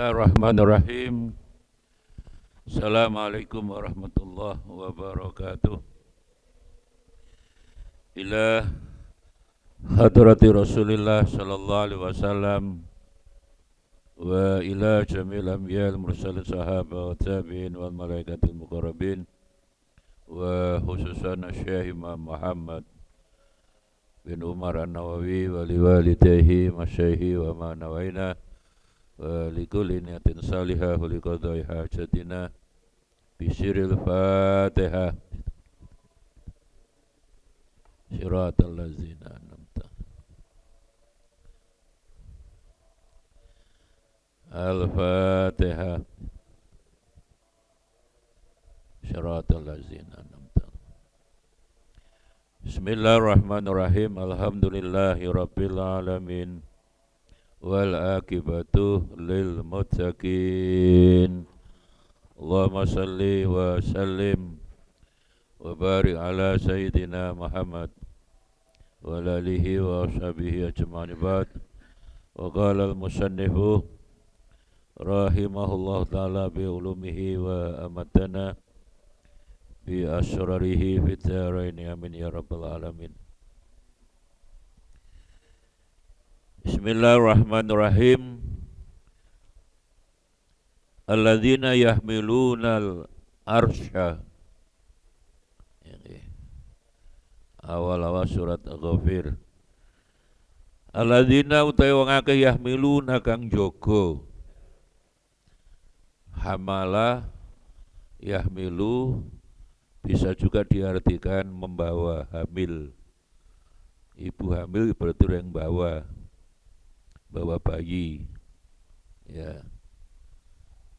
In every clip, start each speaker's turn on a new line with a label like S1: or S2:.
S1: Bismillahirrahmanirrahim. Assalamualaikum warahmatullahi wabarakatuh. Ila hadrati Rasulillah sallallahu alaihi wasallam wa ila jamil anbiya'il mursalin sahabat wa tabi'in wal malaikatil muqarrabin wa khususan Syekh Imam Muhammad bin Umar An-Nawawi wa liwalidayhi masyayhi wa ma nawaina wa likulli niyatin salihah wa liqadai hajatina bisiril fatihah siratal ladzina an'amta al-fatihah siratal ladzina an'amta. Bismillahirrahmanirrahim. Alhamdulillahi rabbil alamin wal akibatu lil muttaqin. Allahumma salli wa sallim wa barik ala sayyidina Muhammad wa alihi wa ashabihi ajma'in ba'd. Wa qala al-musannifu rahimahullah ta'ala bi ulumihi wa amatana bi asrarihi fit dharain amin ya rabbal alamin. Bismillahirrahmanirrahim. Alladzina yahmilunal arsha. Awal-awal surat Ghafir. Alladzina utai wong akeh yahmiluna kang jaga. Hamala yahmilu bisa juga diartikan membawa, hamil. Ibu hamil berarti yang bawa bayi, ya.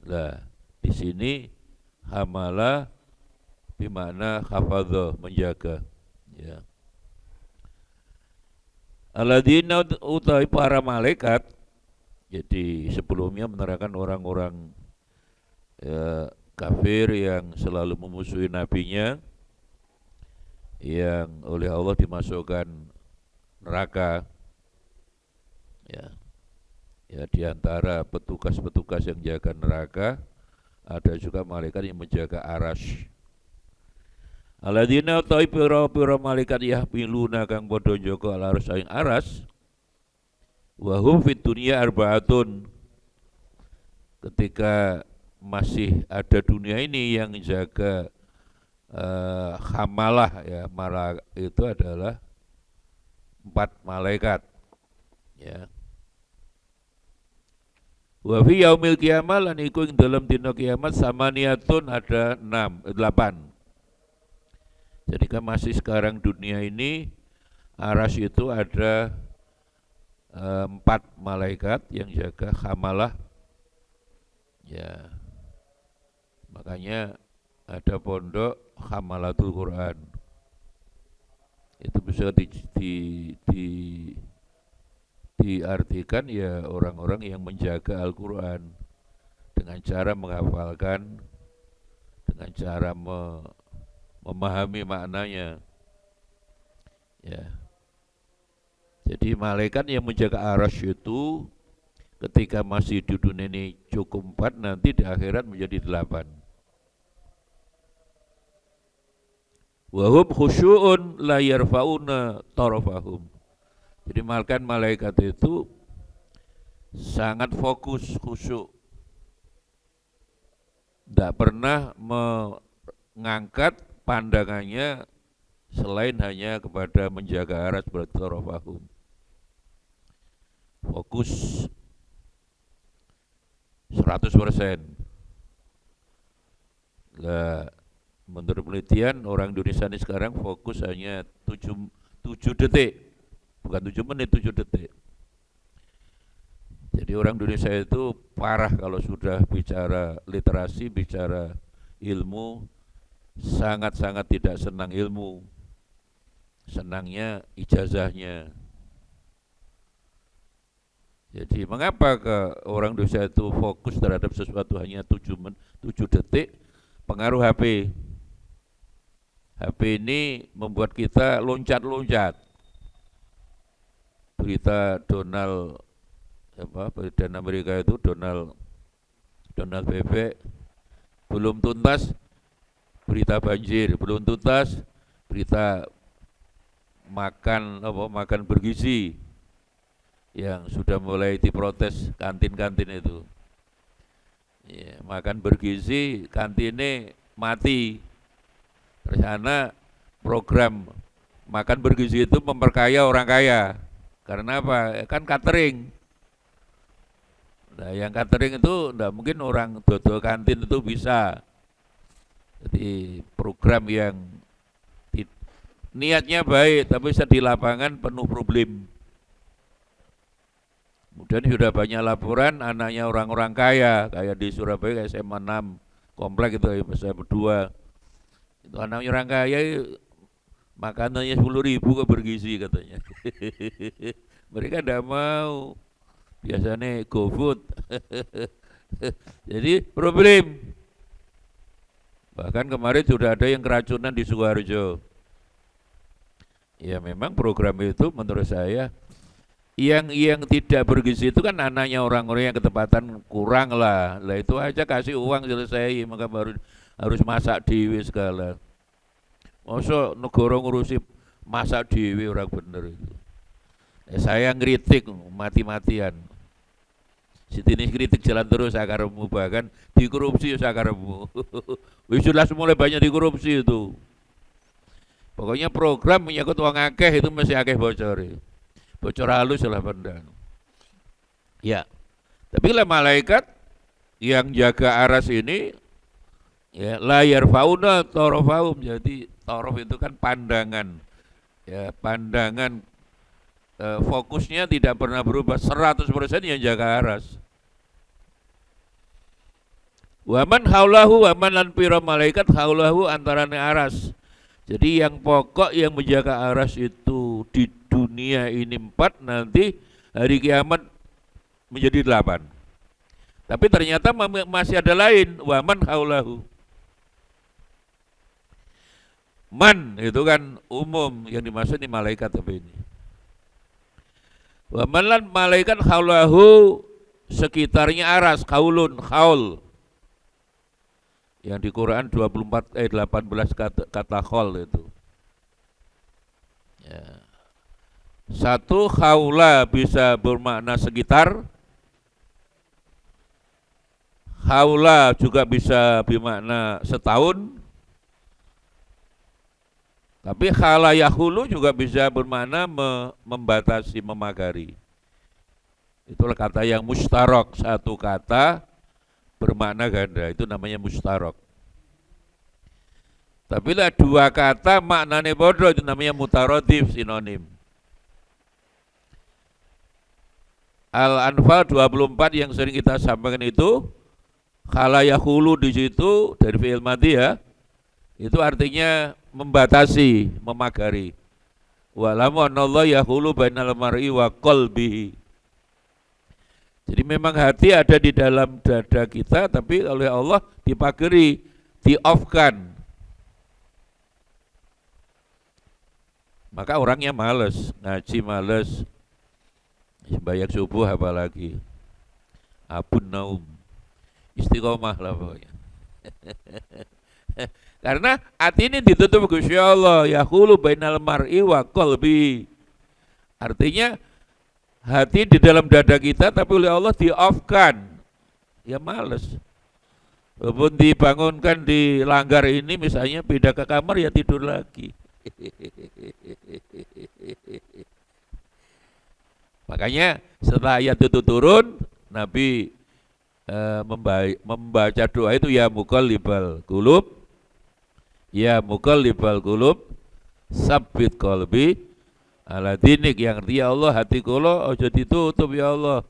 S1: Lah di sini hamala bermakna hafadhah, menjaga, ya. Alladzina utai para malaikat. Jadi sebelumnya menerangkan orang-orang kafir yang selalu memusuhi nabinya, yang oleh Allah dimasukkan neraka, ya. Ya, di antara petugas-petugas yang jaga neraka ada juga malaikat yang menjaga arasy. Alladzina utawi pira-pira malaikat yahmiluna kang padha njaga al-arsy ing aras. Wa hum fid dunya arbaatun. Ketika masih ada dunia ini yang jaga hamalah, ya, malah itu adalah 4 malaikat, ya. Wa fi yaumil qiyamah lan iku ing dalam dina kiamat samaniatun ada 8. Jadi kan masih sekarang dunia ini aras itu ada 4 malaikat yang jaga hamalah, ya. Makanya ada pondok Hamalatul Quran. Itu bisa diartikan ya orang-orang yang menjaga Al-Quran dengan cara menghafalkan, dengan cara memahami maknanya, ya. Jadi malaikat yang menjaga arasy itu ketika masih di dunia ini cukup 4, nanti di akhirat menjadi 8. Wahum khusyu'un la yarfa'una tarafahum. Jadi malaikat itu sangat fokus, khusyuk, tidak pernah mengangkat pandangannya selain hanya kepada menjaga aras, berarti tarafahum. Fokus 100%. Lah, menurut penelitian orang Indonesia ini sekarang fokus hanya 7 detik. Bukan 7 menit, 7 detik. Jadi orang Indonesia itu parah kalau sudah bicara literasi, bicara ilmu, sangat-sangat tidak senang ilmu. Senangnya ijazahnya. Jadi mengapa orang Indonesia itu fokus terhadap sesuatu hanya 7 detik? Pengaruh HP. HP ini membuat kita loncat-loncat. Berita Donald Presiden Amerika itu Donald donat bebek, belum tuntas berita banjir, belum tuntas berita makan bergizi yang sudah mulai diprotes kantin-kantin itu. Ya, makan bergizi, kantinnya mati. Karena program makan bergizi itu memperkaya orang kaya. Karena apa? Kan catering. Nah, yang catering itu enggak mungkin orang dodol kantin itu bisa. Jadi program yang niatnya baik, tapi bisa di lapangan penuh problem. Kemudian sudah banyak laporan anaknya orang-orang kaya, kayak di Surabaya SMA 6 komplek itu saya berdua. Itu anaknya orang kaya makanannya 10.000 kok bergizi katanya. Mereka tidak mau, biasanya GoFood. Jadi problem. Bahkan kemarin sudah ada yang keracunan di Sukoharjo. Ya memang program itu menurut saya yang tidak bergizi itu kan anaknya orang-orang yang ketepatan kurang lah. Lah itu aja kasih uang selesai, maka baru harus masak dewe segala. Masa negara ngurusi masak dewe orang bener itu. Saya ngeritik mati-matian. Sini kritik jalan terus sakaremu, bahkan dikorupsi sakaremu. Wis jelas mulai banyak dikorupsi itu. Pokoknya program menyangkut uang akeh itu mesti akeh bocor. Bocor halus lah benda. Ya, tapi lah malaikat yang jaga aras ini ya layar fauna torofaum. Jadi torof itu kan pandangan. Ya, pandangan fokusnya tidak pernah berubah, 100% yang jaga aras. Waman haulahu waman lan pira malaikat haulahu antarane aras. Jadi yang pokok yang menjaga aras itu di dunia ini 4, nanti hari kiamat menjadi 8. Tapi ternyata masih ada lain, waman haulahu. Man itu kan umum, yang dimaksud ini malaikat tapi ini. Waman lan malaikat haulahu sekitarnya aras, kaulun, haul. Yang di Quran 18 kata khol itu. Ya. Satu haula bisa bermakna sekitar. Haula juga bisa bermakna setahun. Tapi khalayahulu juga bisa bermakna membatasi, memagari. Itulah kata yang mustarok, satu kata bermakna ganda, itu namanya mustarok. Tapi lah dua kata maknanya bodoh, itu namanya mutarodif, sinonim. Al-Anfal 24 yang sering kita sampaikan itu, khalayahulu di situ dari fi'il madhi ya, itu artinya membatasi, memagari. Wa'lamu anallahu yahulu bainal mar'i wa qalbihi. Jadi memang hati ada di dalam dada kita, tapi oleh Allah dipagari, di-off-kan. Maka orangnya males, ngaji males, sembahyang subuh apalagi, abun naum, istiqomah lah pokoknya. Karena hati ini ditutup Gusti Allah, yahulu bainal mar'i wa qalbi. Artinya hati di dalam dada kita, tapi oleh Allah di-off-kan. Ya males. Walaupun dibangunkan di langgar ini misalnya pindah ke kamar ya tidur lagi. Makanya setelah ayat itu turun, Nabi membaca doa itu ya muqallibal qulub, ya muqallibal qulub, sabbit qalbi ala dinik, yang artinya Allah hati kula aja ditutup ya Allah.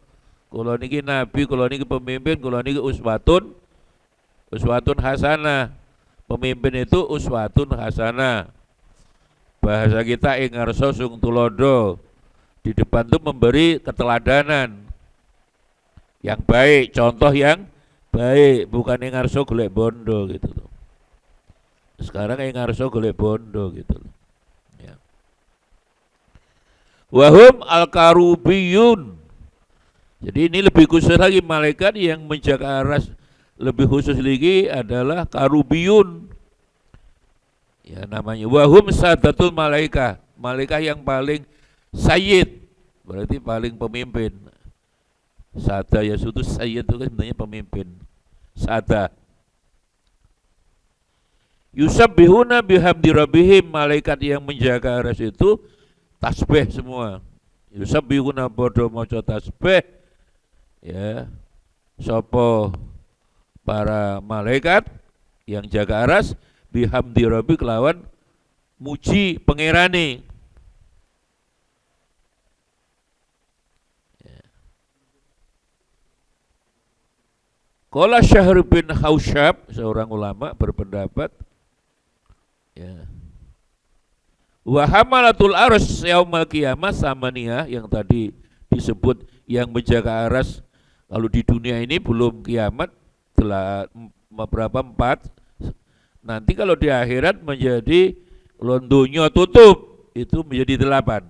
S1: Kula niki nabi, kula niki pemimpin, kula niki uswatun hasanah. Pemimpin itu uswatun hasanah. Bahasa kita ing ngarsa sung tulodo. Di depan itu memberi keteladanan yang baik, contoh yang baik, bukan ing ngarsa golek bondo gitu loh. Sekarang ing ngarsa golek bondo gitu loh. Ya. Wahum al-karubiyun. Jadi ini lebih khusus lagi malaikat yang menjaga aras lebih khusus lagi adalah karubiyun. Ya namanya wahum sadatul malaika, malaikat yang paling sayyid, berarti paling pemimpin. Sada ya suatu sayyid itu kan sebenarnya pemimpin. Sada. Yusabbihuna bihamdi rabbihim, malaikat yang menjaga aras itu tasbih semua. Yusabbihuna podo maca tasbih ya. Sopo para malaikat yang jaga aras bihamdi rabbi kelawan muji pangerane. Qala Syahr bin Hausyab, seorang ulama berpendapat ya. Wa hamalatul arsy yaumal qiyamah samaniyah, yang tadi disebut yang menjaga aras kalau di dunia ini belum kiamat telah berapa empat, nanti kalau di akhirat menjadi londonya tutup itu menjadi 8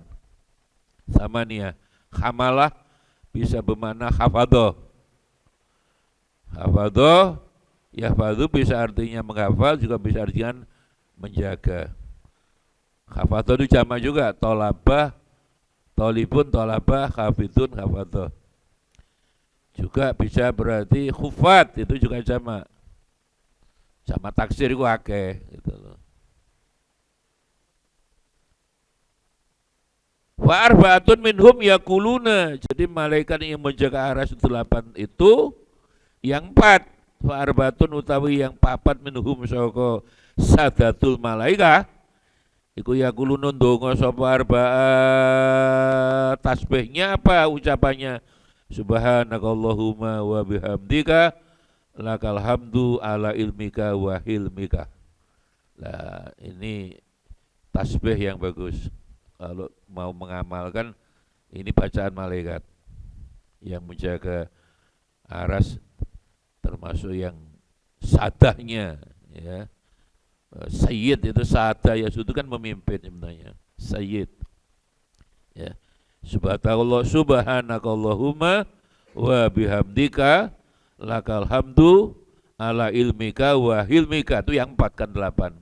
S1: samaniyah. Hamalah bisa bermakna hafadhah. Hafadhah, yahfadhu bisa artinya menghafal, juga bisa artinya menjaga. Hafadhah itu jamak juga, tolabah, tolibun, tolabah, hafidun, hafadhah. Juga bisa berarti khufat, itu juga jamak. Jamak taksir itu akeh gitu loh. Wa arba'atun minhum yakuluna, jadi malaikat yang menjaga aras 8 itu yang 4. Wa arba'atun utawi yang 4 minhum saka sadatul malaika iku yakuluna ndonga sapa arba'at, tasbihnya apa ucapannya? Subhanakallahumma wa bihamdika lakal hamdu ala ilmika wa hilmika. Nah, ini tasbih yang bagus. Kalau mau mengamalkan ini bacaan malaikat yang menjaga aras, termasuk yang sadahnya ya. Sayyid itu sadah ya, itu kan memimpin sebenarnya. Sayyid. Ya. Subhanakallahumma wa bihamdika lakal hamdu ala ilmika wa hilmika, itu yang 4 kan 8.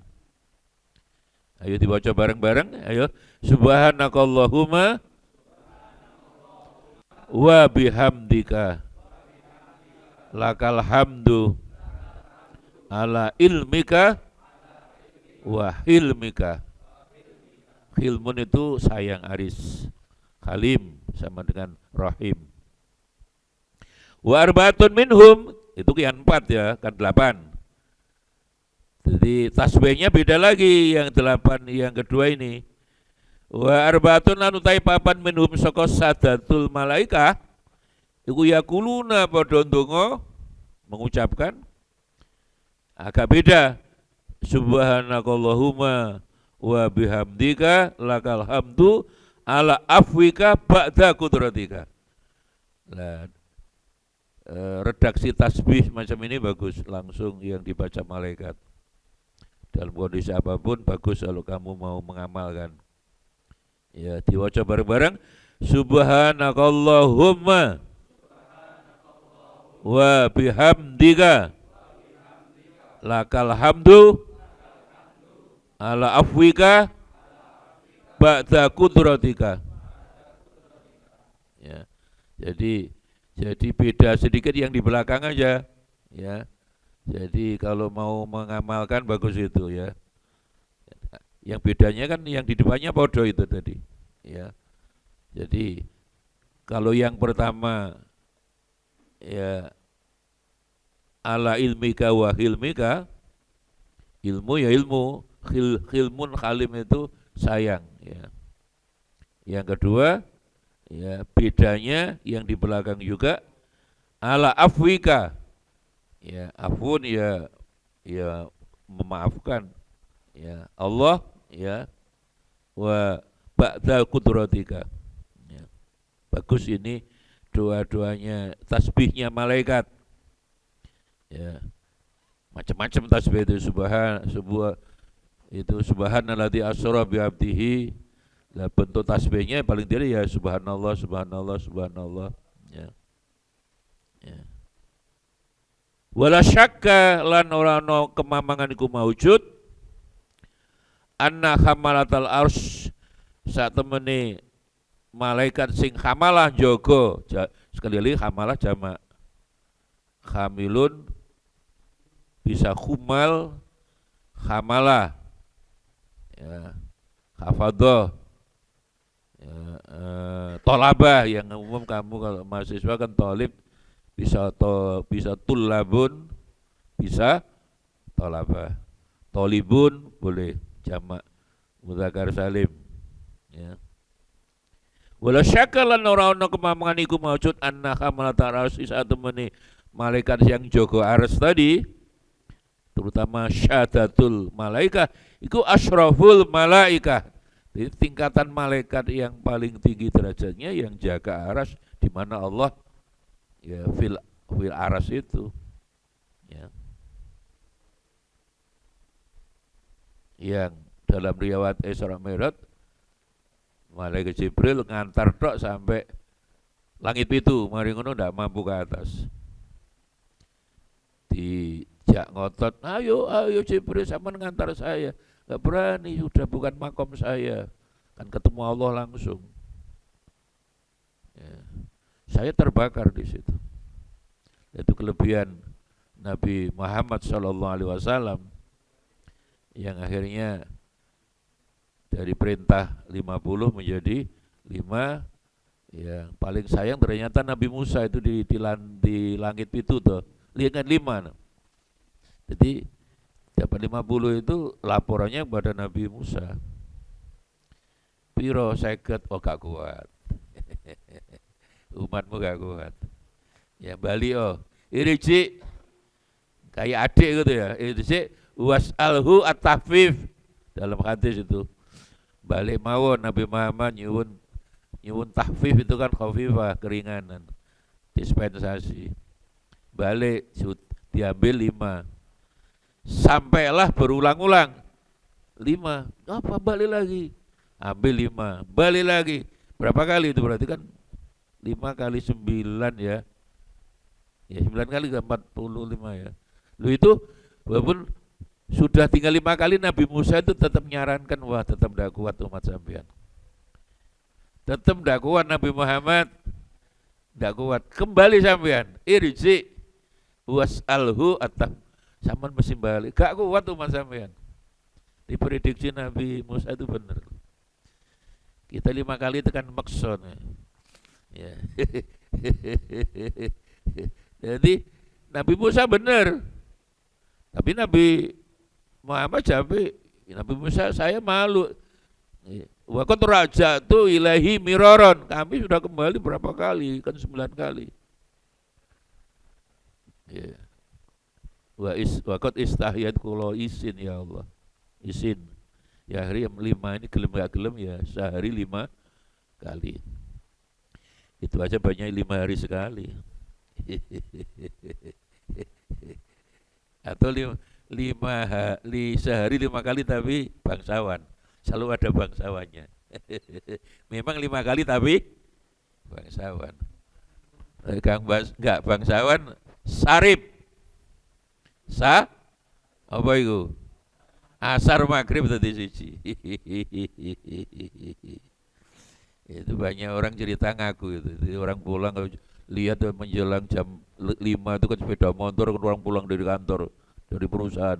S1: Ayo dibaca bareng-bareng. Ayo. Subhanakallahumma wa bihamdika lakal hamdu ala ilmika wa hilmika. Hilmun itu sayang, aris. Halim sama dengan rahim. Wa arba'atun minhum, itu yang 4 ya, kan 8. Jadi tasbihnya beda lagi yang 8 yang kedua ini. Wa arba'atun lan utai 4 minhum saka sadatul malaika iku yakuluna padha ndonga mengucapkan agak beda. Subhanakallahumma wa bihamdika lakal hamdu ala afwika ba'da kudratika. Nah, redaksi tasbih macam ini bagus, langsung yang dibaca malaikat. Dalam kondisi apapun bagus kalau kamu mau mengamalkan. Ya, diwaca bareng-bareng. Subhanakallahumma wa bihamdika lakal hamdu ala afwika ba'da kudratika. Ya. Jadi beda sedikit yang di belakang aja ya. Jadi kalau mau mengamalkan bagus itu ya. Yang bedanya kan yang di depannya podo itu tadi ya. Jadi kalau yang pertama ya ala ilmika wa hilmika, ilmu ya ilmu, khilmun khalim itu sayang ya. Yang kedua ya bedanya yang di belakang juga ala afwika ya, afun ya memaafkan ya Allah ya, wa ba'da kudratika ya. Bagus ini doa-doanya, tasbihnya malaikat ya. Macam-macam tasbih itu, subhanalladzi asra bi abdihi. Nah, bentuk tasbihnya paling tidak ya subhanallah, subhanallah, subhanallah ya. Ya. Wala syakka lan ora ana kemamangan iku maujud anna hamalatal arsy sak temene malaikat sing hamalah jaga sekali lagi hamalah jamak hamilun bisa khumal hamalah ya hafadhah ya, tolabah yang umum kamu kalau mahasiswa kan tolib bisa tulabun bisa tolabah tolibun boleh jamak mudzakkar salim ya wala syakka lan ora ana kemamangan iku maujud anna hamalat arsy satu meni malaikat yang jaga arsy tadi terutama syadatul malaikah iku asyraful malaikah. Jadi tingkatan malaikat yang paling tinggi derajatnya yang jaga arsy di mana Allah ya fil arsy itu ya yang dalam riwayat Isra Mi'raj malaikat Jibril ngantar tok sampai langit itu, mari ngono ndak mampu ke atas. Dijak ngotot, ayo Jibril sampean ngantar saya. Enggak berani, sudah bukan makom saya. Kan ketemu Allah langsung. Ya. Saya terbakar di situ. Itu kelebihan Nabi Muhammad SAW yang akhirnya dari perintah 50 menjadi 5 yang paling sayang ternyata Nabi Musa itu di langit itu tuh lihat 5 jadi dapat 50 itu laporannya kepada Nabi Musa piro seket oh gak kuat umatmu gak kuat ya Bali iriji kayak adik gitu ya iriji was'alhu at-tafif dalam hadis itu balik mawon Nabi Muhammad nyuwun tahfif itu kan khafifah keringanan dispensasi balik diambil 5 sampailah berulang-ulang 5 apa balik lagi ambil 5 balik lagi berapa kali itu berarti kan 5 kali 9 ya 9 kali 45 ya lu itu walaupun sudah tinggal 5 kali Nabi Musa itu tetap menyarankan wah tetap tidak kuat umat sampean tetap tidak kuat Nabi Muhammad tidak kuat kembali sampean irji was'alhu atau sampean mesti balik gak kuat umat sampean diprediksi Nabi Musa itu benar kita 5 kali tekan maksud ya jadi Nabi Musa benar tapi Nabi Muhammad sampai Nabi Musa saya malu. Waktu raja tu ilahi miroron. Kami sudah kembali berapa kali? Kan 9 kali. Ya. Waktu istahiyat kulo isin ya Allah. Isin. Ya hari 5 ini gelem gak gelem ya sehari 5 kali. Itu aja banyak 5 hari sekali. Atau 5 sehari 5 kali tapi bangsawan selalu ada bangsawannya memang 5 kali tapi bangsawan enggak bangsawan sarip apa itu asar maghrib tadi siji itu banyak orang cerita ngaku itu orang pulang lihat menjelang jam 5 itu kan sepeda motor orang pulang dari kantor dari perusahaan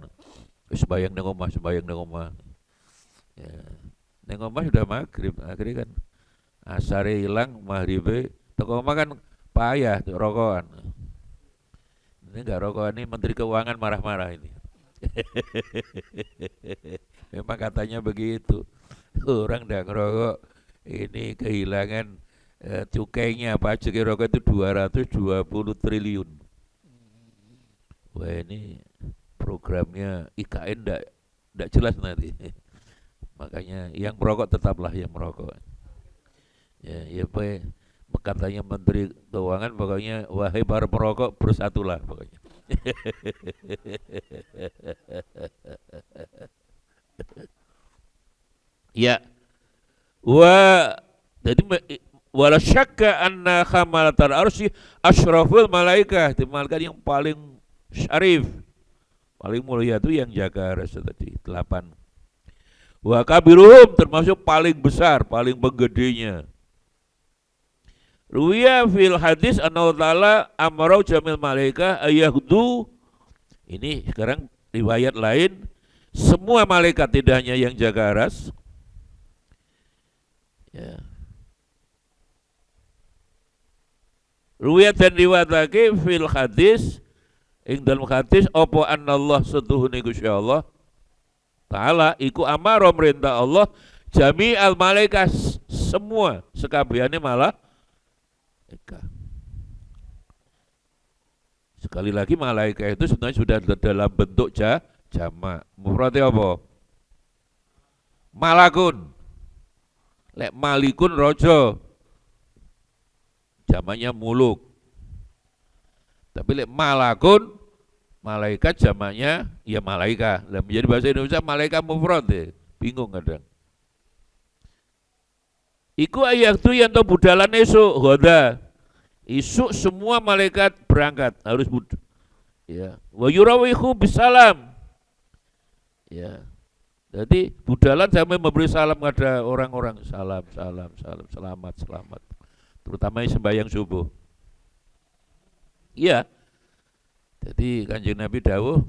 S1: sembahyang nang omah ya nang omah sudah maghrib akhirnya kan asare hilang maghribe teko omah kan payah rokokan ini enggak rokokan ini Menteri Keuangan marah-marah ini memang katanya begitu orang ndak ngerokok ini kehilangan cukainya pajak rokok itu 220 triliun wah ini programnya IKN enggak jelas nanti. Makanya yang merokok tetaplah yang merokok. Ya katanya Menteri Keuangan pokoknya wahai para perokok bersatulah pokoknya. Ya. Jadi wala syakka anna khamalatal arsy asyraful malaikah, itu malaikat yang paling syarif. Paling mulia itu yang jaga aras tadi, 8. Wa kabiruhum termasuk paling besar, paling penggedenya. Ruwiya fil hadis anna ta'ala amarau jamil malaikah ayahdu. Ini sekarang riwayat lain, semua malaikat tidak hanya yang jaga aras. Ya. Ruwiyat dan riwayat lagi fil hadis ing dalam hadis apa anallah setuhune Gusti Allah taala iku amaro merintah Allah jami al malaikat semua sekabehane malaikat. Sekali lagi malaikat itu sebenarnya sudah dalam bentuk jamak. Mufradnya apa? Malakun. Lek malikun rojo. Jamaknya muluk. Tapi lek malakun malaikat jamaknya ya malaika. Lah menjadi bahasa Indonesia malaikat mufrad ya. Bingung kadang. Iku ayat tu yang to budalan esuk hoda. Isuk semua malaikat berangkat harus ya. Wa yurawihu bisalam. Ya. Jadi budalan sampai memberi salam kepada orang-orang, salam, salam, salam, selamat, selamat. Terutama sembahyang subuh. Iya. Jadi Kanjeng Nabi dawuh,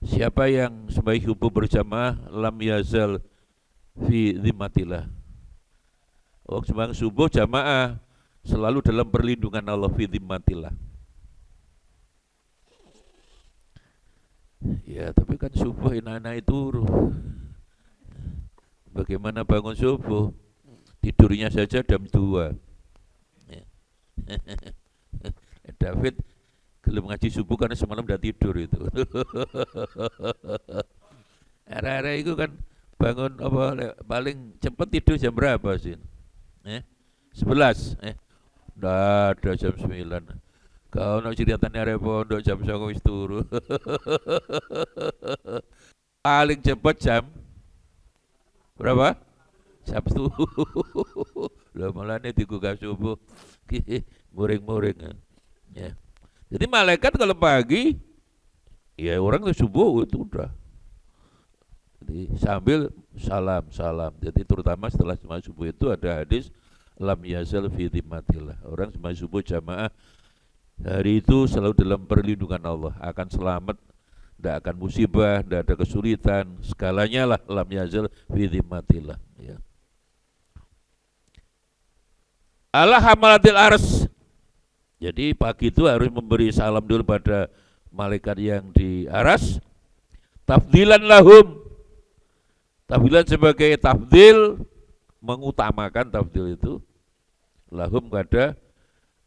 S1: siapa yang sembahyang subuh berjamaah lam yazal fi dhimmatillah. Oh, sembahyang subuh jamaah selalu dalam perlindungan Allah fi dhimmatillah. Ya, tapi kan subuh anak-anak itu bagaimana bangun subuh? Tidurnya saja jam 2. Ya. David belum ngaji subuh karena semalam udah tidur itu. Era-era itu kan bangun apa paling cepat tidur jam berapa sih? 11. Nggak ada jam 9. Kau nak ceritanya ada pondok jam 9 wis turu. Paling cepat jam berapa? Jam 7. Lah malane digugah subuh. Muring-muring. Ya. Jadi malaikat kalau pagi ya orang tuh subuh itu udah. Jadi sambil salam. Jadi terutama setelah sembahyang subuh itu ada hadis lam yazal fi dhimmatillah. Orang sembahyang subuh jamaah hari itu selalu dalam perlindungan Allah, akan selamat, tidak akan musibah, tidak ada kesulitan, segalanya lah lam yazal fi dhimmatillah. Ya. Allah hamalatil ars. Jadi pagi itu harus memberi salam dulu pada malaikat yang di aras. Tafdilan lahum. Tafdilan sebagai tafdil, mengutamakan tafdil itu lahum kepada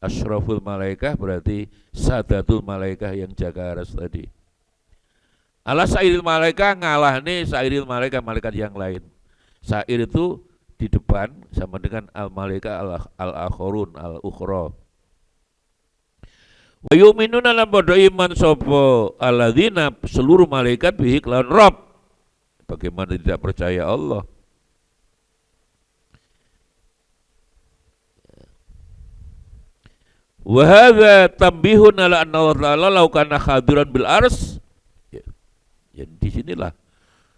S1: asyraful malaikah, berarti sadatul malaikah yang jaga aras tadi. Ala sairil malaikah ngalah nih sairil malaikah malaikat yang lain. Sair itu di depan sama dengan al malaikah al akhorun al ukhra. Wa yu'minuna lan padha iman sapa alladzina seluruh malaikat bihi lan Rabb. Bagaimana tidak percaya Allah? Wa hadza tambihun ala anna Allah ta'ala law kana hadiran bil ars. Ya. Jadi di sinilah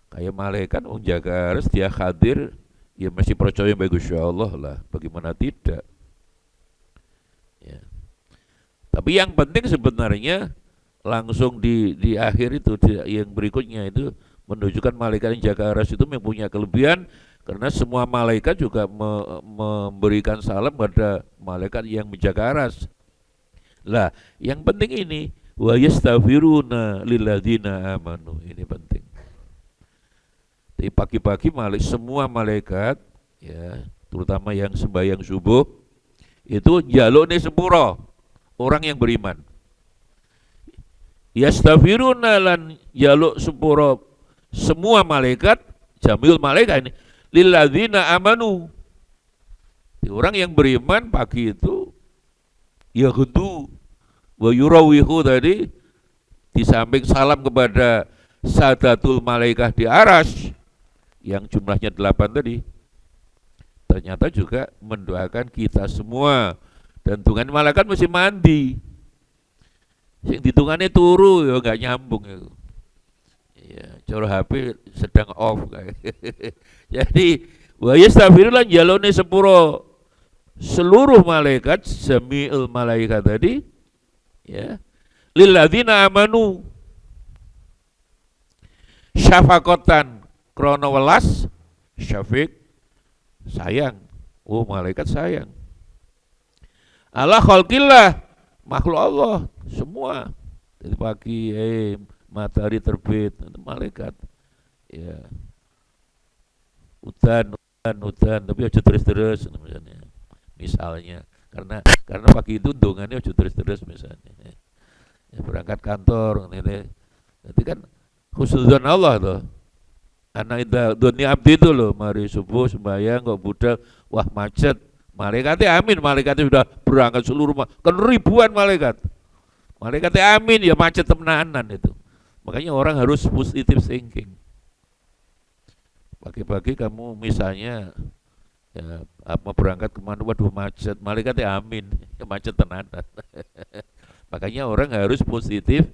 S1: kayak malaikat menjaga ars dia hadir, ya masih percaya bagus Allah lah. Bagaimana tidak? Ya. Tapi yang penting sebenarnya langsung di akhir itu yang berikutnya itu menunjukkan malaikat yang jaga aras itu mempunyai kelebihan karena semua malaikat juga memberikan salam pada malaikat yang menjaga aras. Lah, yang penting ini wa yastaghfiruna lilladzina amanu. Ini penting. Di pagi-pagi semua malaikat ya, terutama yang sembahyang subuh itu njalukne sepuro orang yang beriman. Yastaghfiruna lan jaluk sepuro semua malaikat, jamil malaikat ini lilladzina amanu. Orang yang beriman pagi itu ya hudu wa yurawihu tadi di samping salam kepada sadatul malaikah di aras yang jumlahnya 8 tadi, ternyata juga mendoakan kita semua. Dan dengan malaikat mesti mandi. Sing ditungane turu ya nggak nyambung itu. Ya, cara HP sedang off kayak. Jadi wa yastaghfirullah jalone sepuro seluruh malaikat sami'ul malaikat tadi ya lilladzina amanu syafakotan krono welas syafiq sayang, oh malaikat sayang Allah khalqillah makhluk Allah semua dari pagi matahari terbit itu malaikat ya udan tapi aja terus misalnya karena pagi itu dongannya aja terus misalnya ya, berangkat kantor ini nanti kan khusnuzon Allah tuh anak itu dunia abdi itu loh mari subuh sembahyang kok budal wah macet malaikatnya amin malaikatnya sudah berangkat seluruh kan ribuan malaikatnya amin ya macet temenanan itu makanya orang harus positive thinking pagi-pagi kamu misalnya ya apa berangkat kemana waduh macet malaikatnya amin ya macet tenanan makanya orang harus positif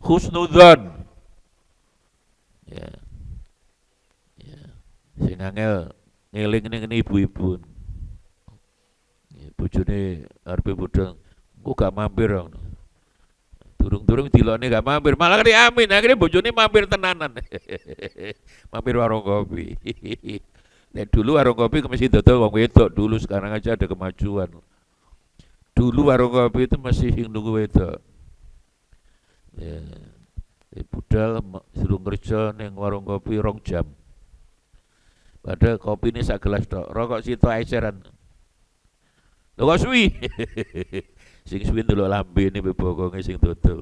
S1: husnudzon ya ya sing angel ngeling ning ibu-ibu ya, bojone arepe bodho kok gak mampir dong durung-durung dilokne gak mampir malah kan amin akhirnya bojone mampir tenanan mampir warung kopi nek dulu warung kopi mesti dodol wong wedok dulu sekarang aja ada kemajuan dulu warung kopi itu masih sing nunggu wedok ya budal suruh kerja neng warung kopi 2 jam padahal kopi ini sak gelas tok rokok situ eceran lho kok suwi sing suwi ndelok lambe ini bokonge sing dodol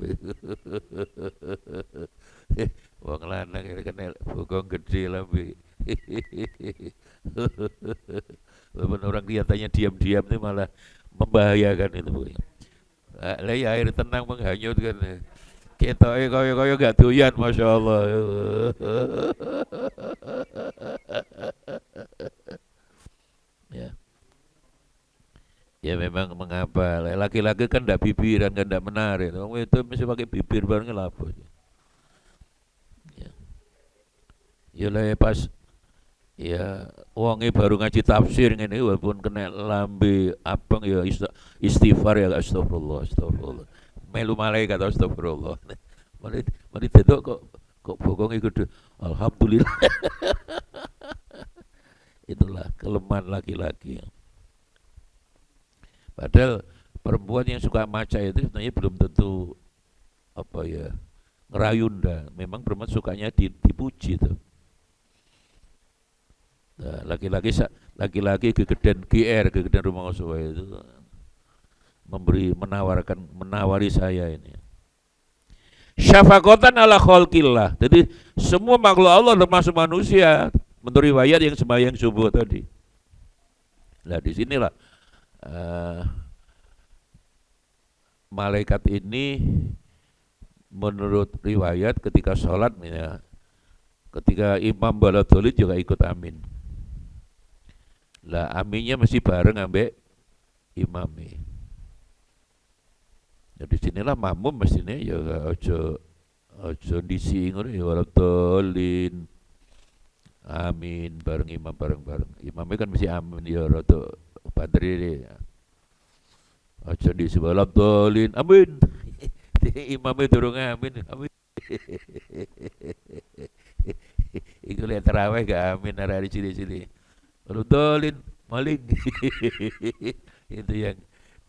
S1: wong lanang kena bokong gede lambe walaupun orang kelihatannya diam-diam itu malah membahayakan itu lah ya air tenang menghanyut kan ketoke kaya gak doyan Masya Allah ya ya memang mengapa laki-laki kan ndak bibiran kan ndak menarik orang itu mesti pakai bibir bareng lapo ya ya lah pas ya wonge baru ngaji tafsir ngene walaupun kena lambe abang ya istighfar ya astagfirullah melu malaikat astagfirullah mari dedok kok bokonge gede alhamdulillah itulah kelemahan laki-laki padahal perempuan yang suka maca itu sebenarnya belum tentu apa ya ngerayun dah memang perempuan sukanya dipuji tuh nah, laki-laki kegedean GR kegedean rumah Rasulullah itu menawari saya ini syafakotan ala khalqillah jadi semua makhluk Allah termasuk manusia menurut riwayat yang sembahyang subuh tadi nah disinilah malaikat ini menurut riwayat ketika sholat ya, ketika imam baladolid juga ikut amin lah aminnya mesti bareng ambek imami ya disinilah makmum mestinya ya ojo disi ngono ya waladolin amin bareng imam bareng imamnya kan mesti amin ya rada badri ya ojo disi waladolin amin imamnya durung amin iku lihat terawih gak amin arah di sini waladolin maling itu yang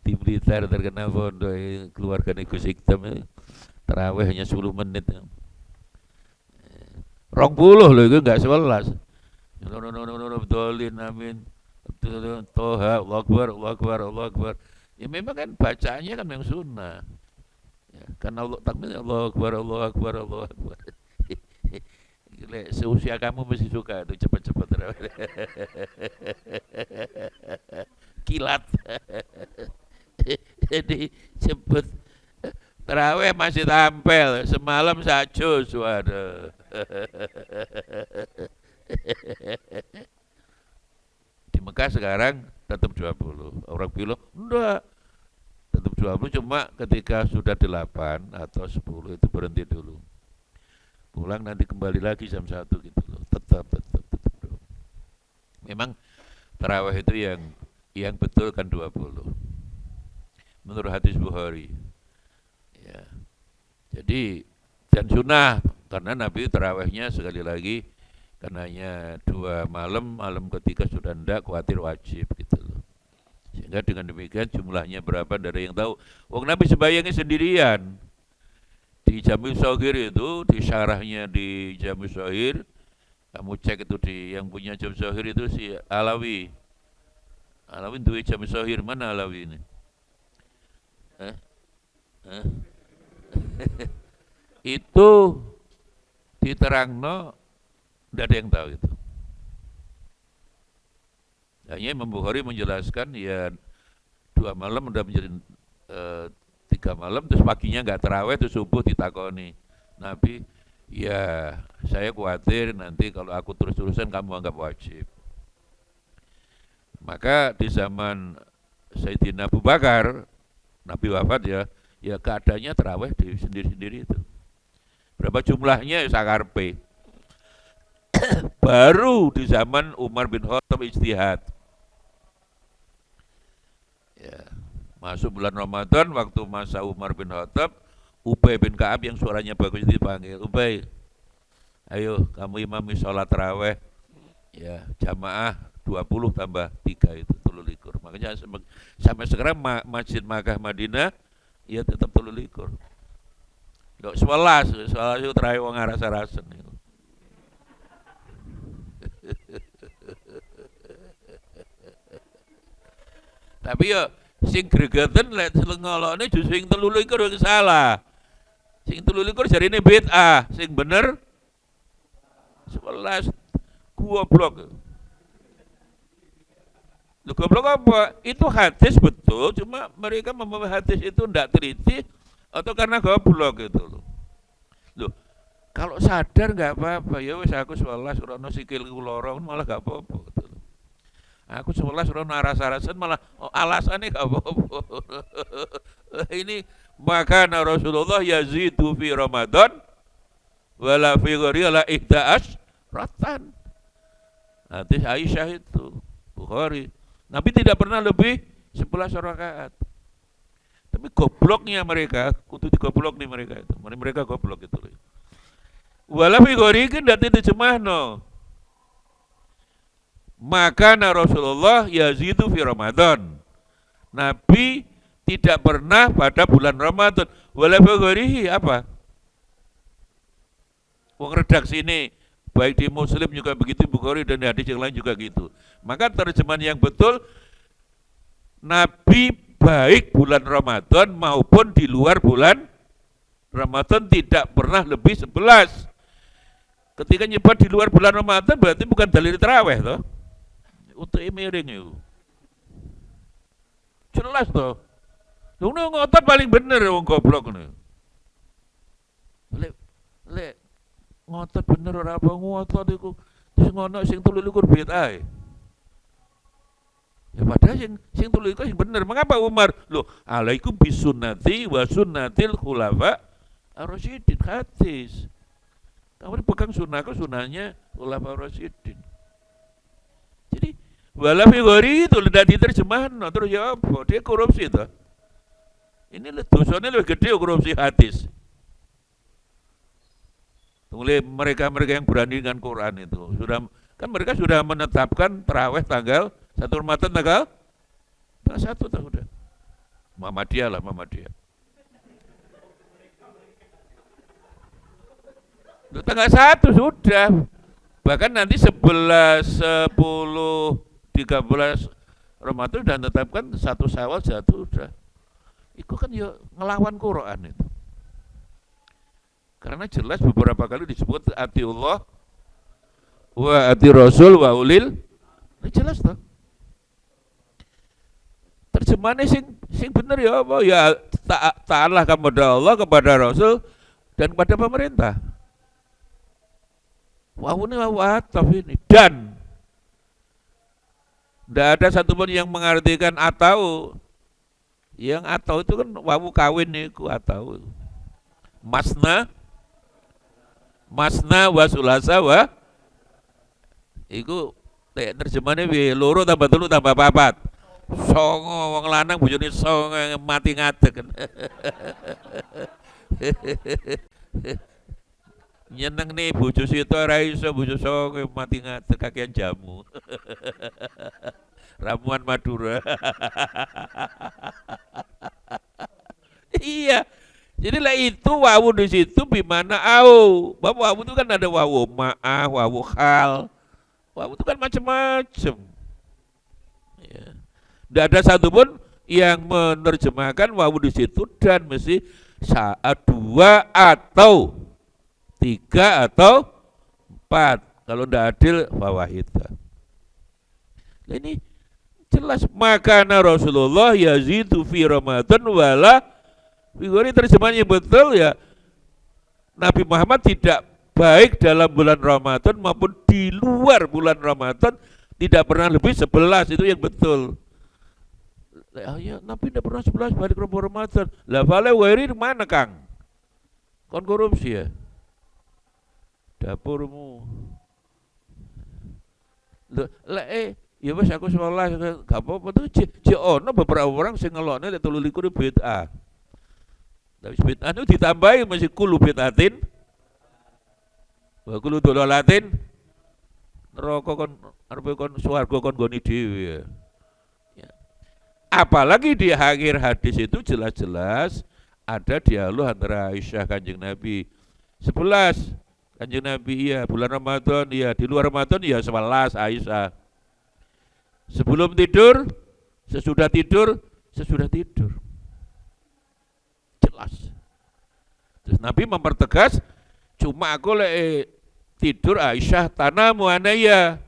S1: di Blitar terkena pondok keluarga Gus Hiktam terawih hanya 10 menit 20 loh itu enggak 11 dolin amin toha Allah akbar ya memang kan bacaannya kan yang sunnah ya, karena Allah takbir Allah akbar seusia kamu mesti suka itu cepat-cepat kilat jadi sebut terawih masih tampil semalam sajus waduh di Mekah sekarang tetap 20 orang bilang enggak Tetap 20, cuma ketika sudah 8 atau 10 itu berhenti dulu. Pulang nanti kembali lagi jam 1 gitu loh. Tetap. Memang tarawih itu yang betul kan 20. Menurut hadis Bukhari. Ya. Jadi dan sunnah karena Nabi tarawihnya sekali lagi karenanya 2 malam, malam ketiga sudah ndak khawatir wajib gitu loh. Sehingga dengan demikian jumlahnya berapa dari yang tahu. Wong Nabi sembahyangnya sendirian. Di Jami' Shaghir itu, di syarahnya di Jami' Shaghir, kamu cek itu di yang punya Jami' Shaghir itu si Alawi. Alawi duwe Jami' Shaghir, mana Alawi ini? Eh? Eh? Itu diterangno tidak ada yang tahu itu. Hanya Imam Bukhari menjelaskan ya 2 malam udah menjadi 3 malam, terus paginya nggak terawih, terus subuh ditakoni Nabi, ya saya khawatir nanti kalau aku terus-terusan kamu anggap wajib. Maka di zaman Sayyidina Abu Bakar, Nabi wafat ya keadaannya terawih di sendiri-sendiri itu. Berapa jumlahnya ya sakarpe. Baru di zaman Umar bin Khattab ijtihad. Ya, masuk bulan Ramadan waktu masa Umar bin Khattab, Ubay bin Ka'ab yang suaranya bagus dipanggil, Ubay, ayo kamu imami sholat taraweh, ya jamaah 20 tambah 3 itu 23. Makanya sampai sekarang Masjid Makkah Madinah ya tetap 23. Kok 11 itu terawih wong rasa-rasen itu. Tapi ya sing gregeten lek selengolone justru sing 23 yang salah. Sing 23 jarine bid'ah, sing bener 11 goblok. Lu goblok apa? Itu hadis betul, cuma mereka membawa hadis itu ndak teliti atau karena goblok gitu loh. Loh, kalau sadar nggak apa-apa, ya wis aku 11 ora ono sikilku lara malah nggak apa-apa gitu loh. Aku 11 ora ono aras-arasan malah alasannya nggak apa-apa. Ini maka Rasulullah yazidu fi Ramadan wala fi ghairi la ihdaas ratan. Hadis Aisyah itu Bukhari. Nabi tidak pernah lebih 11 rakaat. Tapi gobloknya mereka, kudu digoblok nih mereka itu. Mereka goblok itu. Wala fi ghairi kan dadi terjemahno. Maka Rasulullah yazidu fi Ramadan. Nabi tidak pernah pada bulan Ramadan. Wala fi ghairihi apa? Wong redaksi ini baik di Muslim juga begitu, Bukhari dan hadis yang lain juga gitu. Maka terjemahan yang betul, Nabi baik bulan Ramadan maupun di luar bulan Ramadan tidak pernah lebih 11. Ketika nyebat di luar bulan Ramadan berarti bukan dalil tarawih toh. Untuk miring itu. Jelas toh. Lu ngotot paling bener wong goblok nih. Lek ngotot bener ora apa ngotot iku terus ngono sing 23 bid'ah. Ya padahal sing 23 sing bener. Mengapa Umar? Loh, alaikum bisunnati wa sunnatil khulafa ar-rasyidin hadis. Kamu pegang sunnahku sunnahnya khulafa ar-rasyidin. Jadi wala fi ghairi itu tidak diterjemahkan terus ya apa? Dia korupsi toh. Ini dosanya lebih gede korupsi hadis. Mulai mereka-mereka yang berani dengan Quran itu mereka sudah menetapkan tarawih tanggal 1 Ramadan tanggal 1 tahu udah. Muhammadiyah. Tanggal 1 sudah. Bahkan nanti 11, 10, 13 Ramadan sudah menetapkan 1 Syawal 1 sudah. Itu kan ya ngelawan Quran itu. Karena jelas beberapa kali disebut ati Allah wa ati Rasul wa ulil. Ini jelas toh. Terjemahannya sing bener ya apa? Ya taatlah kepada Allah, kepada Rasul dan kepada pemerintah. Wah ini ini dan tidak ada satupun yang mengartikan atau Yang atau itu kan wawu kawin niku atau masna masna wa sulasa wa iku terjemahnya piye? Loro tambah telu tambah papat. Songo wong lanang bojone songo mati ngadeg. Nyeneng nih bojo situ ora iso bojo songo mati ngadeg kakean jamu. Ramuan Madura. Iya. Jadi lah itu wawu di situ bimana au. Bapak wawu itu kan ada wawu ma'ah, wawu hal. Wawu itu kan macam-macam. Ya. Tidak ada satupun yang menerjemahkan wawu di situ dan mesti saat dua atau tiga atau empat. Kalau tidak adil, fawahita. Nah, ini jelas makana Rasulullah yazidu fi Ramadan wala ini terjemahannya betul ya. Nabi Muhammad tidak baik dalam bulan Ramadan maupun di luar bulan Ramadan tidak pernah lebih 11, itu yang betul. Ya, Nabi tidak pernah 11 balik Ramadan. Lah vale wairi mana Kang? Kon korupsi ya. Dapurmu. Lah ya wis aku sekolah gak apa-apa tuh ono beberapa orang sing ngelokne lek 23 bid'ah. Tapi bid'ah itu ditambahi masih kulu bid'atin. Wa kulu dolalatin. Neraka kon arepe kon swarga kon nggoni dhewe ya. Apalagi di akhir hadis itu jelas-jelas ada dialog antara Aisyah Kanjeng Nabi 11 Kanjeng Nabi iya bulan Ramadan iya di luar Ramadan iya 11 Aisyah sebelum tidur sesudah tidur jelas. Terus Nabi mempertegas cuma aku lek tidur Aisyah tanamu anaya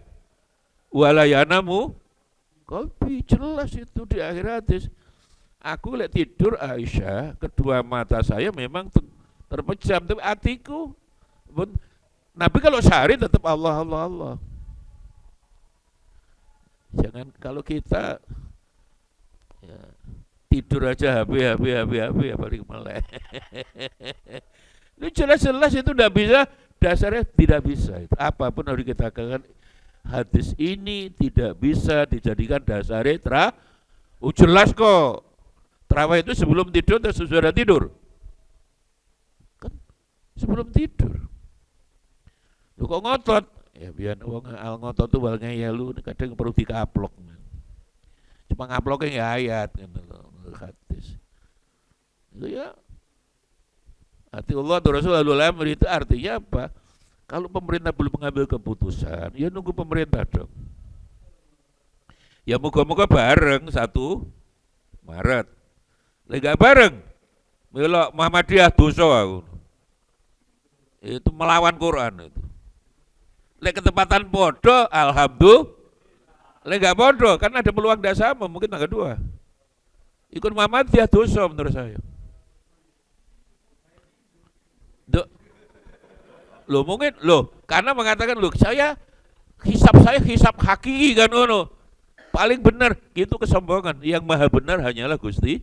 S1: walayanamu kopi jelas itu di akhir hadis. Aku lek tidur Aisyah, kedua mata saya memang terpejam, tapi hatiku Nabi kalau sehari tetap Allah Allah Allah. Jangan kalau kita ya, tidur aja HP apalagi melek. Itu jelas-jelas itu tidak bisa, dasarnya tidak bisa. Itu apapun harus kita katakan. Hadis ini tidak bisa dijadikan dasarnya jelas kok. Terawih itu sebelum tidur atau sesudah tidur? Kan sebelum tidur. Lu kok ngotot? Ya biar wong ngotot tuh wal ngeyelu kadang perlu dikaplok. Cuma ngaploknya ya ayat gitu loh, hadis. Itu ya hati Allah atau Rasulullah itu artinya apa? Kalau pemerintah belum mengambil keputusan, ya nunggu pemerintah dong. Ya moga-moga bareng 1 Maret. Lega bareng, melok Muhammadiyah dosa aku. Itu melawan Quran itu. Lek ketepatan podo, alhamdulillah. Lega podo, karena ada peluang tidak sama, mungkin tanggal 2. Ikut Muhammadiyah dosa menurut saya. Loh mungkin karena mengatakan saya hisap hakiki kan paling benar itu kesombongan. Yang maha benar hanyalah Gusti.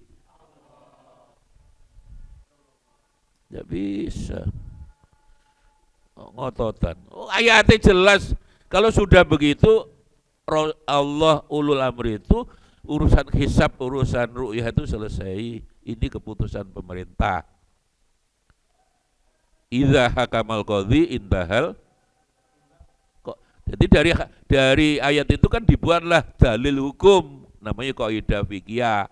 S1: Tidak bisa ngototan. Ayatnya jelas kalau sudah begitu Allah ulul amri itu urusan hisap, urusan ru'yah itu selesai. Ini keputusan pemerintah. Idza hakamal qadhi intahal kok. Jadi dari ayat itu kan dibuatlah dalil hukum namanya kaidah fikih.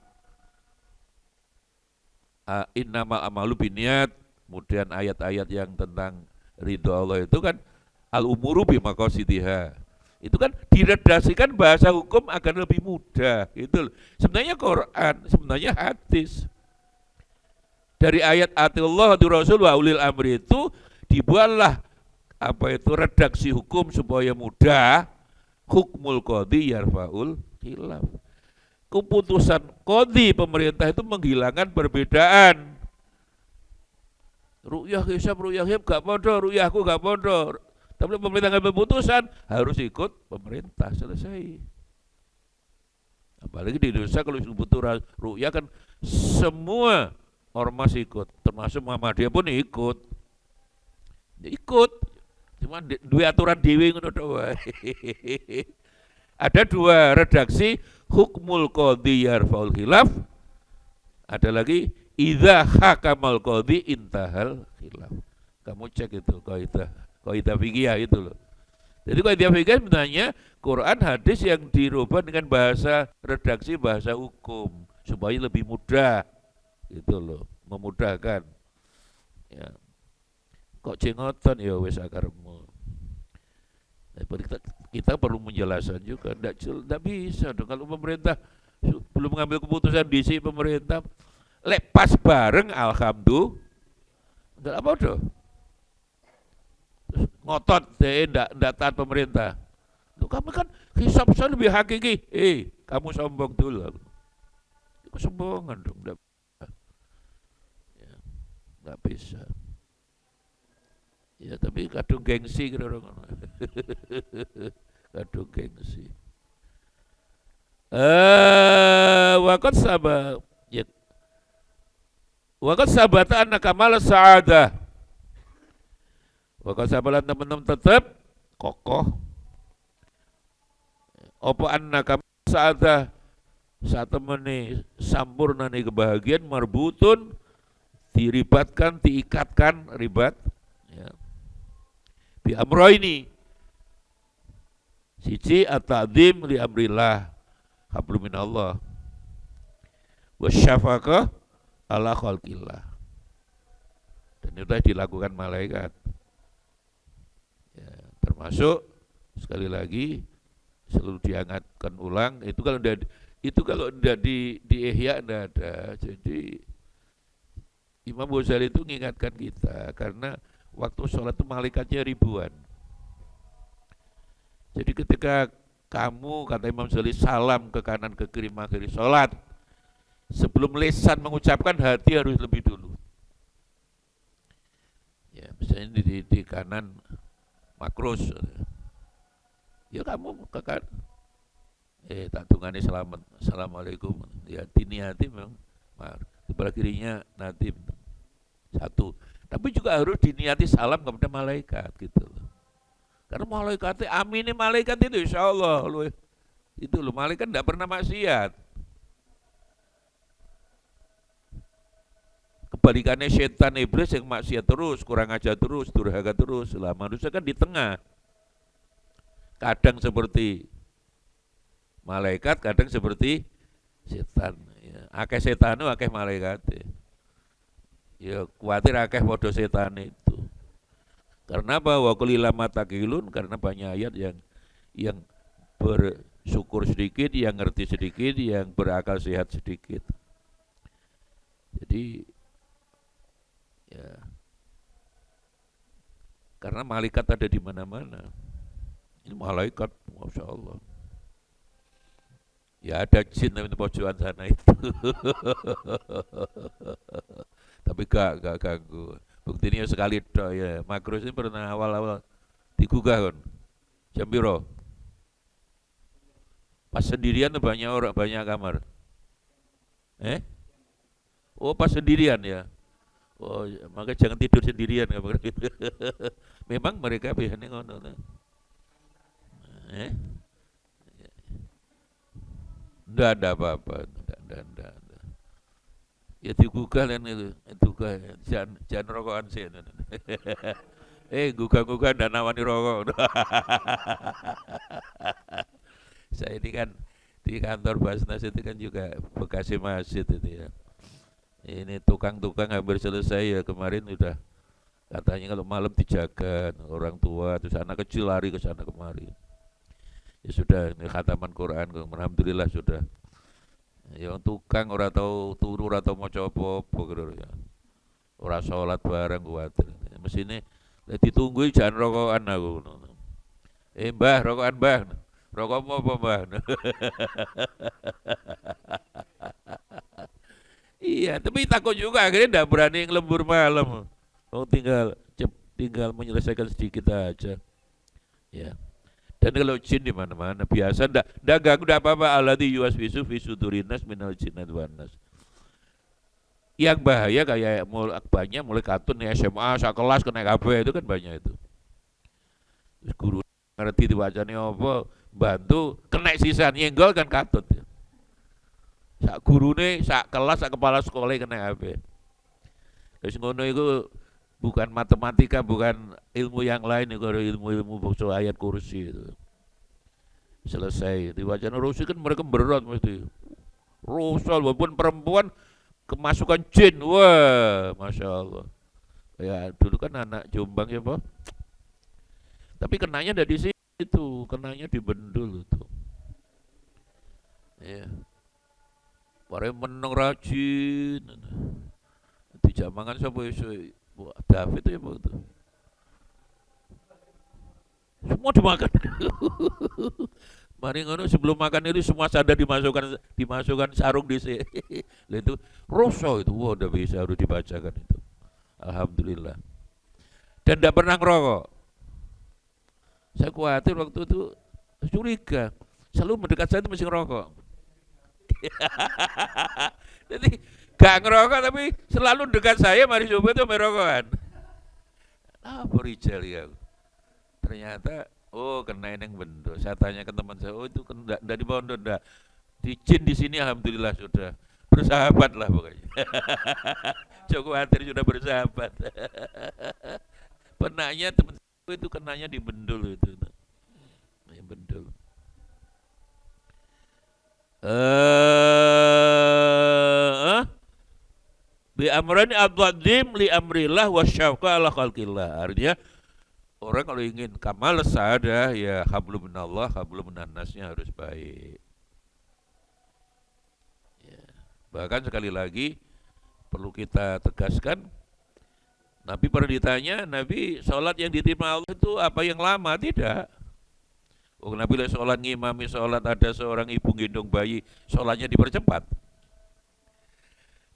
S1: Innamal amalu binniyat, kemudian ayat-ayat yang tentang ridho Allah itu kan al-umuru bimaqasidiha. Itu kan diredaksikan bahasa hukum agar lebih mudah gitu. Sebenarnya Quran, sebenarnya hadis. Dari ayat atillah ati rasul wa ulil amri itu dibuatlah redaksi hukum supaya mudah. Hukmul qadhi yarfaul khilaf. Keputusan qadhi pemerintah itu menghilangkan perbedaan. Ru'yah hisab gak podo, ru'yahku gak podo. Tapi pemerintah ngambil keputusan harus ikut pemerintah, selesai. Apalagi di Indonesia kalau butuh ru'yah kan Semua ormas ikut, termasuk Muhammadiyah pun ikut. Ikut. Cuma dua aturan dewi ngono tok wae. Ada dua redaksi, hukmul qadhi yarfaul khilaf. Ada lagi idza hakamal qadhi intahal khilaf. Kamu cek itu kaidah fikih itu loh. Jadi kaidah fikih sebenarnya Quran hadis yang dirubah dengan bahasa redaksi bahasa hukum supaya lebih mudah gitu loh, memudahkan. Ya. Kok cengotan ya wes akarmu. Kita perlu menjelaskan juga, tidak bisa dong kalau pemerintah belum mengambil keputusan di sini pemerintah lepas bareng alhamdulillah, tidak apa dong. Ngotot deh, tidak taat pemerintah. Loh, kamu kan hisab saya lebih hakiki. Kamu sombong dulu. Kesombongan dong, nggak bisa. Ya tapi kadung gengsi kira orang. Kadung gengsi. Wakat sahabat, ya. Wakat sabata anak kamal sa'adah. Wakat sahabat teman-teman tetap kokoh. Apa anak kamal sa'adah saat temani sampurna nih kebahagiaan marbutun diribatkan, diikatkan ribat. Ya. Bi amro ini siji at-ta'zim li amrillah hablum minallah wa syafaqah ala khalqillah, dan itu dilakukan malaikat ya, termasuk sekali lagi selalu diangkatkan ulang itu kalau tidak di Ihya tidak ada. Jadi Imam Ghazali itu mengingatkan kita karena waktu sholat itu malaikatnya ribuan. Jadi ketika kamu, kata Imam Ghazali, salam ke kanan ke kiri mengakhiri sholat, sebelum lisan mengucapkan hati harus lebih dulu. Ya, misalnya di kanan makrus, ya kamu ke kanan, tak tungani selamat, assalamualaikum, ya diniati memang, sebelah kirinya nanti satu. Tapi juga harus diniati salam kepada malaikat gitu loh. Karena malaikatnya amini malaikat itu insya Allah loh. Itu loh, malaikat tidak pernah maksiat. Kebalikannya setan iblis yang maksiat terus, kurang ajar terus, durhaka terus. Lah manusia kan di tengah. Kadang seperti malaikat, kadang seperti setan. Ya, akeh setan itu akeh malaikat. Ya khawatir akeh podo setan itu. Karena apa? Wa kulila matakilun, karena banyak ayat yang bersyukur sedikit, yang ngerti sedikit, yang berakal sehat sedikit. Jadi ya karena malaikat ada di mana-mana. Ini malaikat, masya Allah. Ya ada jin di pojokan sana itu. Tapi gak ganggu. Buktinya sekali toh ya. Makrus ini pernah awal-awal digugah kan. Jam piro? Pas sendirian banyak orang, banyak kamar. Oh pas sendirian ya. Oh maka jangan tidur sendirian. Memang mereka biasanya ngono. Enggak ada apa-apa. Enggak. Ya digugah kan itu jangan rokokan sih. Gugah-gugah dan nawani rokok. Saya ini kan di kantor Basnas itu kan juga bekasi masjid itu ya. Ini tukang-tukang hampir selesai ya, kemarin udah katanya kalau malam dijaga orang tua, terus anak kecil lari ke sana kemari. Ya sudah, ini khataman Quran, alhamdulillah sudah. Ya tukang ora tau turu ora tau maca apa-apa gitu ya. Ora salat bareng kuwatir. Mesine ditunggu jangan rokokan aku. Mbah, rokokan Mbah. Rokok apa Mbah? Iya, tapi takut juga akhirnya enggak berani ngelembur malam. Oh tinggal menyelesaikan sedikit aja. Ya. Dan kalau jin di mana-mana biasa ndak ganggu ndak apa-apa, alladzi yuwaswisu fi sudurinas minal jinnati wan nas. Yang bahaya kayak banyak mulai katun nih SMA, sak kelas kena kabeh itu kan banyak itu. Terus guru ngerti diwacane apa, bantu kena sisa nyenggol kan katut. Sak gurune, sak kelas, sak kepala sekolah kena kabeh. Terus ngono itu bukan matematika, bukan ilmu yang lain itu ilmu-ilmu bangsa ayat kursi itu. Selesai diwacana rusi kan mereka berat mesti. Rusul walaupun perempuan kemasukan jin, wah, masya Allah. Ya dulu kan anak Jombang ya Pak. Tapi kenanya dari situ, kenanya di Bendul itu. Ya, bareng meneng rajin. Di jamangan siapa isu David itu ya Pak itu. Semua dimakan. Mari ngono sebelum makan itu semua sadar dimasukkan sarung di sini. Itu rosso itu, wah udah bisa harus dibacakan itu. Alhamdulillah. Dan tidak pernah ngerokok. Saya khawatir waktu itu curiga. Selalu mendekat saya itu mesti ngerokok. Jadi gak ngerokok tapi selalu dekat saya mari coba itu merokokan. Apa Rijal ya? Ternyata oh kena yang bendo. Saya tanya ke teman saya, oh itu kena dari Bondo enggak. Di jin di sini alhamdulillah sudah bersahabat lah pokoknya. Joko Khawatir sudah bersahabat. Penanya teman itu kenanya di Bendul itu. Di Bendul. Bi amrani adwadim li amrillah wasyafqa ala khalqillah. Artinya orang kalau ingin kamal saada ya hablum minallah, hablum minannasnya harus baik. Ya. Bahkan sekali lagi perlu kita tegaskan, Nabi pernah ditanya, Nabi sholat yang diterima Allah itu apa yang lama? Tidak. Oh, Nabi sholat ngimami sholat ada seorang ibu gendong bayi, sholatnya dipercepat.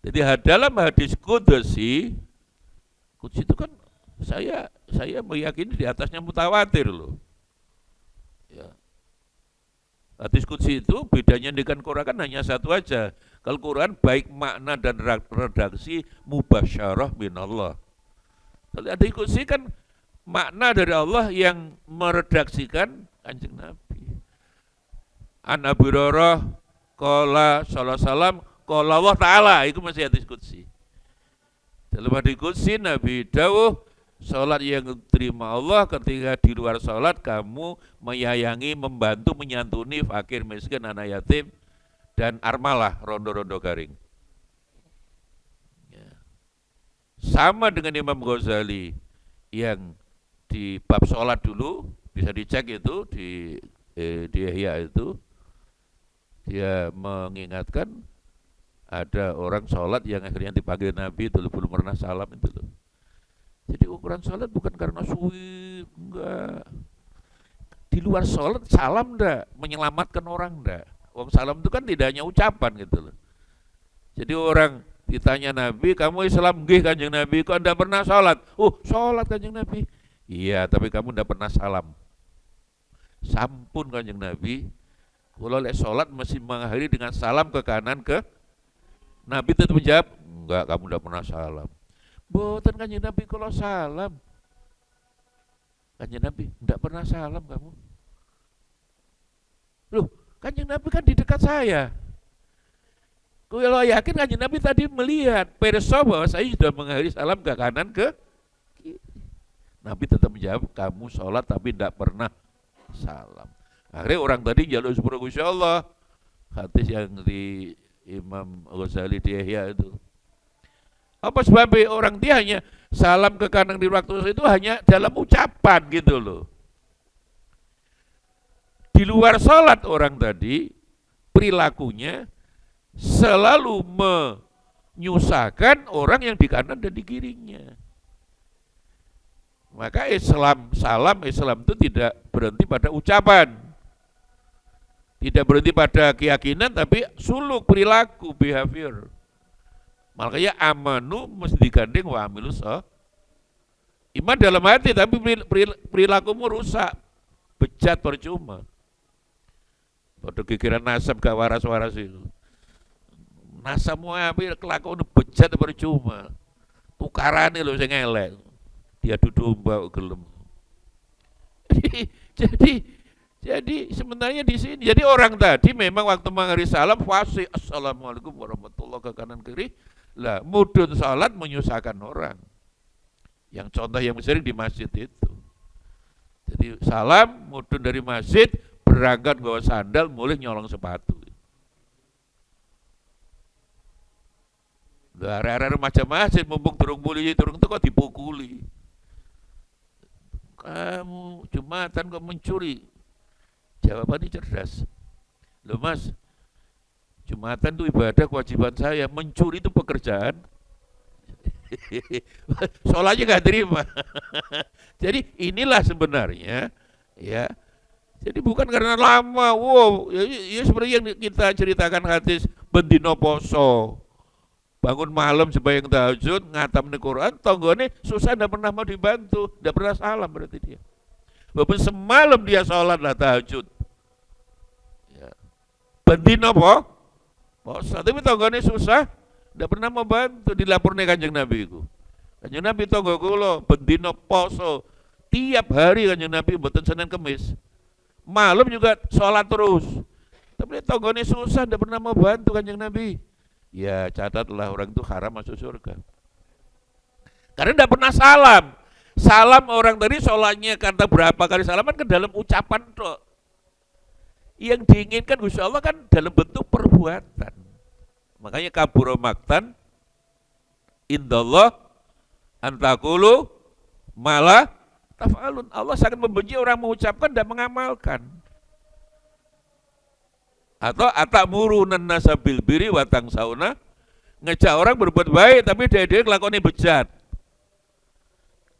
S1: Jadi dalam hadis Qudsi itu kan saya meyakini di atasnya mutawatir loh. Ya. Hadis Qudsi itu bedanya dengan Quran kan hanya satu aja. Kalau Quran baik makna dan redaksi mubasyarah minallah. Kalau hadis Qudsi kan makna dari Allah yang meredaksikan Kanjeng Nabi. An Abi Hurairah qala sallallahu alaihi wasallam qala Allah taala itu masih hadis Qudsi. Dalam hadis Qudsi Nabi dawuh salat yang diterima Allah ketika di luar salat kamu menyayangi, membantu, menyantuni fakir, miskin, anak yatim dan armalah rondo-rondo garing. Ya. Sama dengan Imam Ghazali yang di bab salat dulu bisa dicek itu di Ihya itu dia mengingatkan ada orang sholat yang akhirnya dipanggil Nabi itu belum pernah salam itu loh. Jadi ukuran sholat bukan karena suwi, enggak. Di luar sholat salam enggak, menyelamatkan orang enggak. Wong salam itu kan tidak hanya ucapan gitu loh. Jadi orang ditanya Nabi, kamu Islam nggih Kanjeng Nabi, kok enggak pernah sholat? Oh, sholat Kanjeng Nabi. Iya, tapi kamu enggak pernah salam. Sampun Kanjeng Nabi, kalau lek sholat mesti mengakhiri dengan salam ke kanan ke Nabi tetap menjawab, enggak, kamu enggak pernah salam. Boten Kanjeng Nabi kalau salam. Kanjeng Nabi enggak pernah salam kamu. Loh, Kanjeng Nabi kan di dekat saya. Kalau yakin Kanjeng Nabi tadi melihat perso bahwa saya sudah mengakhiri salam ke kanan ke kiri. Nabi tetap menjawab, kamu sholat tapi enggak pernah salam. Akhirnya orang tadi jalur sepuluh Gusti Allah. Hadis yang di Imam Ghazali di Ihya itu. Apa sebabnya orang dia hanya salam ke kanan di waktu itu hanya dalam ucapan gitu loh. Di luar salat orang tadi perilakunya selalu menyusahkan orang yang di kanan dan di kirinya. Maka salam Islam itu tidak berhenti pada ucapan. Tidak berhenti pada keyakinan tapi suluk, perilaku, behavior. Makanya amanu mesti digandeng wa amilus iman dalam hati tapi perilakumu rusak. Bejat percuma. Pada kikiran nasab gak waras-waras itu. Nah semua apik kelakuan bejat percuma. Tukarane lho sing elek. Dia duduk domba gelem. jadi jadi sebenarnya di sini jadi orang tadi memang waktu mengakhiri salam fasih assalamualaikum warahmatullahi ke kanan kiri lah mudun salat menyusahkan orang yang contoh yang sering di masjid itu jadi salam mudun dari masjid berangkat bawa sandal mulai nyolong sepatu lah area remaja masjid mumpung turung muli turung itu kok dipukuli kamu Jumatan kok mencuri. Jawabannya cerdas. Loh mas, Jumatan itu ibadah kewajiban saya, mencuri itu pekerjaan. Sholatnya gak terima. Jadi inilah sebenarnya, ya. Jadi bukan karena lama, wow, ya seperti yang kita ceritakan hadis bendino poso, bangun malam sembahyang tahajud, ngatam Quran, tonggone susah ndak pernah mau dibantu, ndak pernah salam berarti dia. Walaupun semalam dia sholat lah tahajud. Ya. Bendino po, poso, tapi tonggone susah, ndak pernah mau bantu, dilaporkan Kanjeng Nabi itu. Kanjeng Nabi tonggo kula bendino poso, tiap hari Kanjeng Nabi mboten Senin Kemis. Malam juga sholat terus. Tapi tonggone susah, ndak pernah mau bantu Kanjeng Nabi. Ya catatlah orang itu haram masuk surga. Karena tidak pernah salam. Salam orang tadi sholatnya kata berapa kali salaman ke dalam ucapan toh. Yang diinginkan Gusti Allah kan dalam bentuk perbuatan. Makanya kabura maktan indallah antakulu malah taf'alun. Allah sangat membenci orang mengucapkan dan mengamalkan. Atau atamuruna nasa bil birri wa tangsawna, ngejak orang berbuat baik tapi dia ngelakonnya bejat.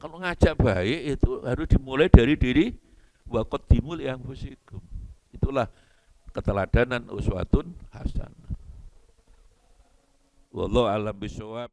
S1: Kalau ngajak baik itu harus dimulai dari diri wa qaddimul anfusikum. Itulah keteladanan uswatun hasanah. Wallahu a'lam bishawab.